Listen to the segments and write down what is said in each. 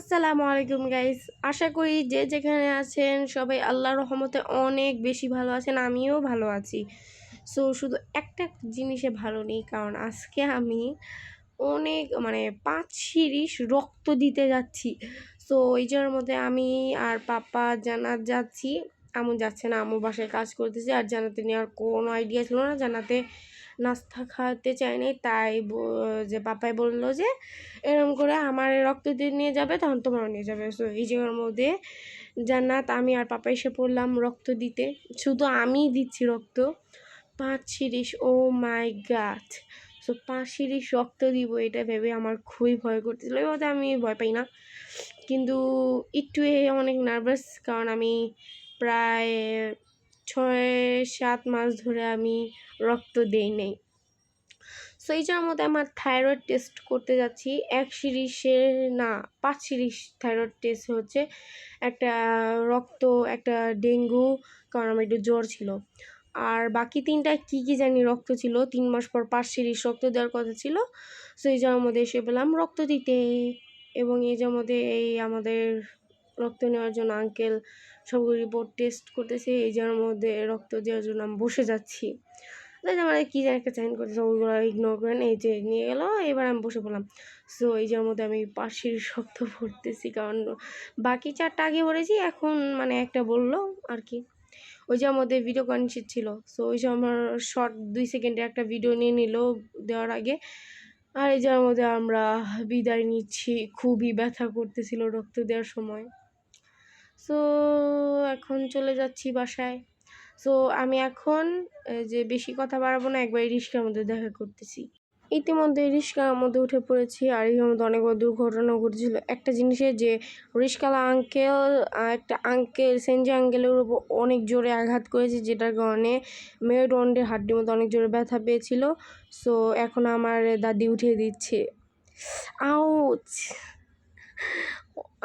আসসালামু আলাইকুম গাইস, আশা করি যে যেখানে আছেন সবাই আল্লাহর রহমতে অনেক বেশি ভালো আছেন। আমিও ভালো আছি। শুধু একটা জিনিসে ভালো নেই, কারণ আজকে আমি অনেক 5 সিরিজ রক্ত দিতে যাচ্ছি। এই জায়গার মধ্যে আমি আর পাপা জান্নাত যাচ্ছি। আমু যাচ্ছে না, আমু বাসায় কাজ করতেছে। আর জান্নাতে নেওয়ার কোনো আইডিয়া ছিল না, জান্নাতে নাস্তা খাওয়াতে চাইনি, তাই যে পাপাই বললো যে এরকম করে আমার রক্ত দিয়ে নিয়ে যাবে, তখন তোমারও নিয়ে যাবে। এই জায়গার মধ্যে জান্নাত, আমি আর পাপা এসে পড়লাম রক্ত দিতে। শুধু আমিই দিচ্ছি রক্ত, 5 সিরিজ। ও মাই গড! 5 সিরিজ রক্ত দিব, এটা ভেবে আমার খুবই ভয় করতেছিল। এবার আমি ভয় পাই না, কিন্তু একটু অনেক নার্ভাস, কারণ আমি প্রায় 6-7 মাস ধরে আমি রক্ত দেই নাই। এই যার মধ্যে আমার থাইরয়েড টেস্ট করতে যাচ্ছি। 1 সিরিজের না, 5 সিরিজ থাইরয়েড টেস্ট হচ্ছে। একটা রক্ত, একটা ডেঙ্গু, কারণ আমার একটু জ্বর ছিল। আর বাকি 3টা কী জানি রক্ত ছিল। 3 মাস পর 5 সিরিজ রক্ত দেওয়ার কথা ছিল। এই যার মধ্যে এসে পেলাম রক্ত দিতে, এবং এই যার মধ্যে আমাদের রক্ত নেওয়ার জন্য আঙ্কেল সবগুলো রিপোর্ট টেস্ট করতেছে। এই যার মধ্যে রক্ত দেওয়ার জন্য আমি বসে যাচ্ছি। আমার কী যেন একটা সাইন করতেছে, ওইগুলো ইগনোর করেন। এই যে নিয়ে গেলো, এবার আমি বসে পড়লাম। এই যার মধ্যে আমি 5 সিরিজ রক্ত ভরতেছি, কারণ বাকি 4টা আগে ভরেছি, এখন একটা বললো আর কি। ওই যার মধ্যে ভিডিও কনসিট ছিল। ওই যে আমার শর্ট 2 সেকেন্ডে একটা ভিডিও নিয়ে নিল দেওয়ার আগে। আর এই যার মধ্যে আমরা বিদায় নিচ্ছি। খুবই ব্যথা করতেছিল রক্ত দেওয়ার সময়। এখন চলে যাচ্ছি বাসায়। আমি এখন যে বেশি কথা বাড়াবো না, একবার রিস্কার মধ্যে দেখা করতেছি। ইতিমধ্যে রিস্কার মধ্যে উঠে পড়েছি। আর এর মধ্যে অনেকবার দুর্ঘটনা ঘটেছিল। একটা জিনিসের যে রিস্কালা একটা আঙ্কেল সেনজি আঙ্কেলের উপর অনেক জোরে আঘাত করেছে, যেটার কারণে মেরুদণ্ডের হাড্ডির মধ্যে অনেক জোরে ব্যথা পেয়েছিল। এখন আমার দাদি উঠিয়ে দিচ্ছে। আউচ!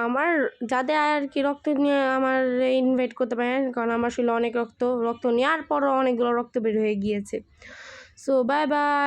আমার যাদের আর কি রক্ত নিয়ে আমার ইনভাইট করতে পারেন, কারণ আমার শরীরে অনেক রক্ত নেওয়ার পরও অনেকগুলো রক্ত বের হয়ে গিয়েছে। Bye bye.